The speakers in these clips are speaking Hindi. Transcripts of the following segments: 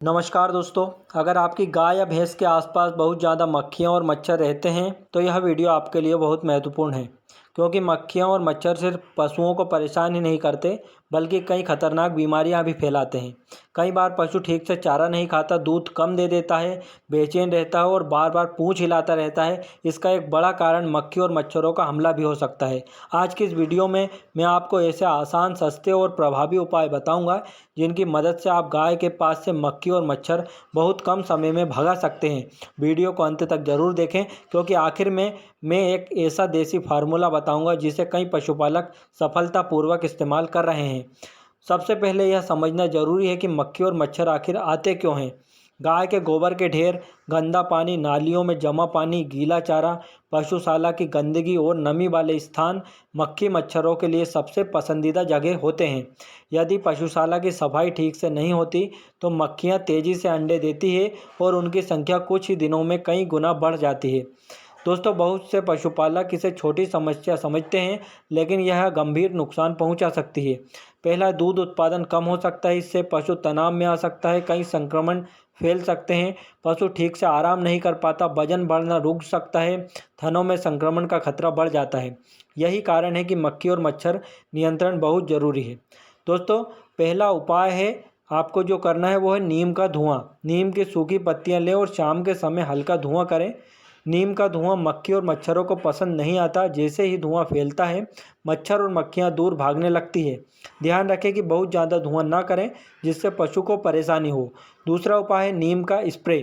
नमस्कार दोस्तों, अगर आपकी गाय या भैंस के आसपास बहुत ज़्यादा मक्खियाँ और मच्छर रहते हैं तो यह वीडियो आपके लिए बहुत महत्वपूर्ण है। क्योंकि मक्खियाँ और मच्छर सिर्फ पशुओं को परेशान ही नहीं करते बल्कि कई खतरनाक बीमारियां भी फैलाते हैं। कई बार पशु ठीक से चारा नहीं खाता, दूध कम दे देता है, बेचैन रहता है और बार बार पूंछ हिलाता रहता है। इसका एक बड़ा कारण मक्खी और मच्छरों का हमला भी हो सकता है। आज की इस वीडियो में मैं आपको ऐसे आसान, सस्ते और प्रभावी उपाय बताऊंगा जिनकी मदद से आप गाय के पास से मक्खी और मच्छर बहुत कम समय में भगा सकते हैं। वीडियो को अंत तक जरूर देखें क्योंकि आखिर में मैं एक ऐसा देसी फार्मूला बताऊंगा जिसे कई पशुपालक सफलतापूर्वक इस्तेमाल कर रहे हैं। सबसे पहले यह समझना जरूरी है कि मक्खी और मच्छर आखिर आते क्यों हैं। गाय के गोबर के ढेर, गंदा पानी, नालियों में जमा पानी, गीला चारा, पशुशाला की गंदगी और नमी वाले स्थान मक्खी मच्छरों के लिए सबसे पसंदीदा जगह होते हैं। यदि पशुशाला की सफाई ठीक से नहीं होती तो मक्खियां तेजी से अंडे देती है और उनकी संख्या कुछ ही दिनों में कई गुना बढ़ जाती है। दोस्तों, बहुत से पशुपालक इसे छोटी समस्या समझते हैं लेकिन यह गंभीर नुकसान पहुंचा सकती है। पहला, दूध उत्पादन कम हो सकता है। इससे पशु तनाव में आ सकता है, कई संक्रमण फैल सकते हैं, पशु ठीक से आराम नहीं कर पाता, वजन बढ़ना रुक सकता है, थनों में संक्रमण का खतरा बढ़ जाता है। यही कारण है कि मक्खी और मच्छर नियंत्रण बहुत जरूरी है। दोस्तों, पहला उपाय है, आपको जो करना है वो है नीम का धुआं। नीम की सूखी पत्तियां लें और शाम के समय हल्का धुआं करें। नीम का धुआं मक्खी और मच्छरों को पसंद नहीं आता। जैसे ही धुआं फैलता है मच्छर और मक्खियां दूर भागने लगती है। ध्यान रखें कि बहुत ज़्यादा धुआं ना करें जिससे पशु को परेशानी हो। दूसरा उपाय है नीम का स्प्रे।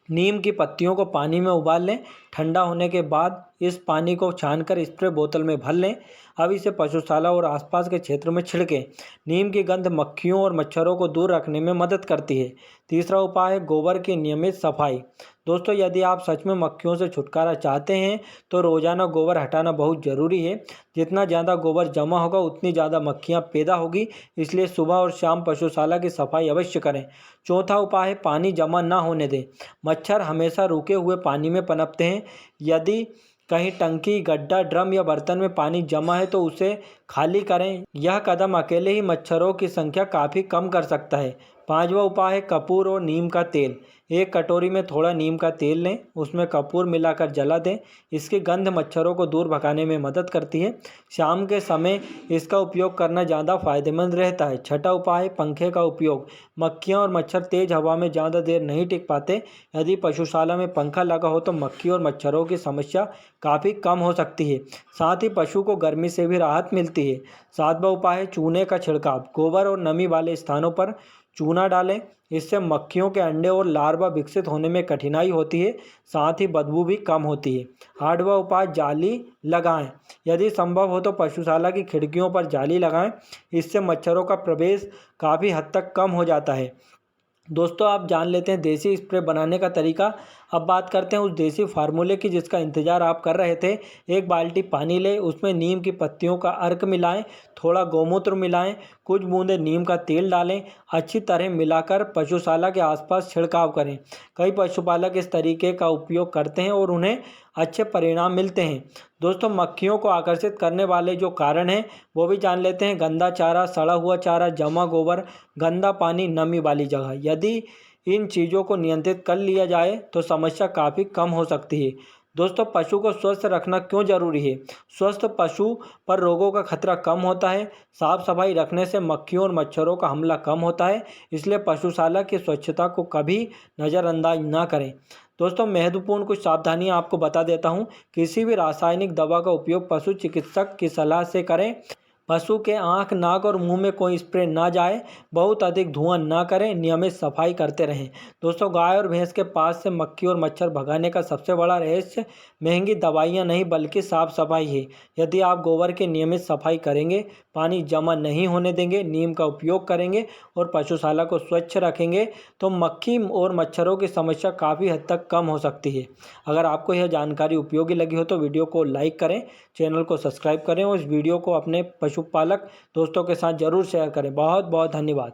नीम की पत्तियों को पानी में उबाल लें। ठंडा होने के बाद इस पानी को छानकर स्प्रे बोतल में भर लें। अब इसे पशुशाला और आसपास के क्षेत्र में छिड़कें। नीम की गंध मक्खियों और मच्छरों को दूर रखने में मदद करती है। तीसरा उपाय है गोबर की नियमित सफाई। दोस्तों, यदि आप सच में मक्खियों से छुटकारा चाहते हैं तो रोजाना गोबर हटाना बहुत ज़रूरी है। जितना ज़्यादा गोबर जमा होगा उतनी ज़्यादा मक्खियाँ पैदा होगी। इसलिए सुबह और शाम पशुशाला की सफाई अवश्य करें। चौथा उपाय है पानी जमा ना होने दें। मच्छर हमेशा रुके हुए पानी में पनपते हैं। यदि कहीं टंकी, गड्ढा, ड्रम या बर्तन में पानी जमा है तो उसे खाली करें। यह कदम अकेले ही मच्छरों की संख्या काफ़ी कम कर सकता है। पांचवा उपाय है कपूर और नीम का तेल। एक कटोरी में थोड़ा नीम का तेल लें, उसमें कपूर मिलाकर जला दें। इसकी गंध मच्छरों को दूर भगाने में मदद करती है। शाम के समय इसका उपयोग करना ज़्यादा फायदेमंद रहता है। छठा उपाय है पंखे का उपयोग। मक्खियाँ और मच्छर तेज हवा में ज़्यादा देर नहीं टिक पाते। यदि पशुशाला में पंखा लगा हो तो मक्खी और मच्छरों की समस्या काफ़ी कम हो सकती है। साथ ही पशु को गर्मी से भी राहत मिलती है। सातवां उपाय है चूने का छिड़काव। गोबर और नमी वाले स्थानों पर चूना डालें। इससे मक्खियों के अंडे और लार्वा विकसित होने में कठिनाई होती है। साथ ही बदबू भी कम होती है। आठवां उपाय जाली लगाएं। यदि संभव हो तो पशुशाला की खिड़कियों पर जाली लगाएं। इससे मच्छरों का प्रवेश काफ़ी हद तक कम हो जाता है। दोस्तों, आप जान लेते हैं देसी स्प्रे बनाने का तरीका। अब बात करते हैं उस देसी फार्मूले की जिसका इंतज़ार आप कर रहे थे। एक बाल्टी पानी लें, उसमें नीम की पत्तियों का अर्क मिलाएं, थोड़ा गौमूत्र मिलाएं, कुछ बूंदे नीम का तेल डालें। अच्छी तरह मिलाकर पशुशाला के आसपास छिड़काव करें। कई पशुपालक इस तरीके का उपयोग करते हैं और उन्हें अच्छे परिणाम मिलते हैं। दोस्तों, मक्खियों को आकर्षित करने वाले जो कारण हैं वो भी जान लेते हैं। गंदा चारा, सड़ा हुआ चारा, जमा गोबर, गंदा पानी, नमी वाली जगह। यदि इन चीज़ों को नियंत्रित कर लिया जाए तो समस्या काफ़ी कम हो सकती है। दोस्तों, पशु को स्वस्थ रखना क्यों जरूरी है? स्वस्थ पशु पर रोगों का खतरा कम होता है। साफ सफाई रखने से मक्खियों और मच्छरों का हमला कम होता है। इसलिए पशुशाला की स्वच्छता को कभी नज़रअंदाज ना करें। दोस्तों, महत्वपूर्ण कुछ सावधानियां आपको बता देता हूं। किसी भी रासायनिक दवा का उपयोग पशु चिकित्सक की सलाह से करें। पशु के आँख, नाक और मुंह में कोई स्प्रे ना जाए। बहुत अधिक धुआं ना करें। नियमित सफाई करते रहें। दोस्तों, गाय और भैंस के पास से मक्खी और मच्छर भगाने का सबसे बड़ा रहस्य महंगी दवाइयाँ नहीं बल्कि साफ सफाई है। यदि आप गोबर की नियमित सफाई करेंगे, पानी जमा नहीं होने देंगे, नीम का उपयोग करेंगे और पशुशाला को स्वच्छ रखेंगे तो मक्खी और मच्छरों की समस्या काफ़ी हद तक कम हो सकती है। अगर आपको यह जानकारी उपयोगी लगी हो तो वीडियो को लाइक करें, चैनल को सब्सक्राइब करें और इस वीडियो को अपने पशुपालक दोस्तों के साथ ज़रूर शेयर करें। बहुत बहुत धन्यवाद।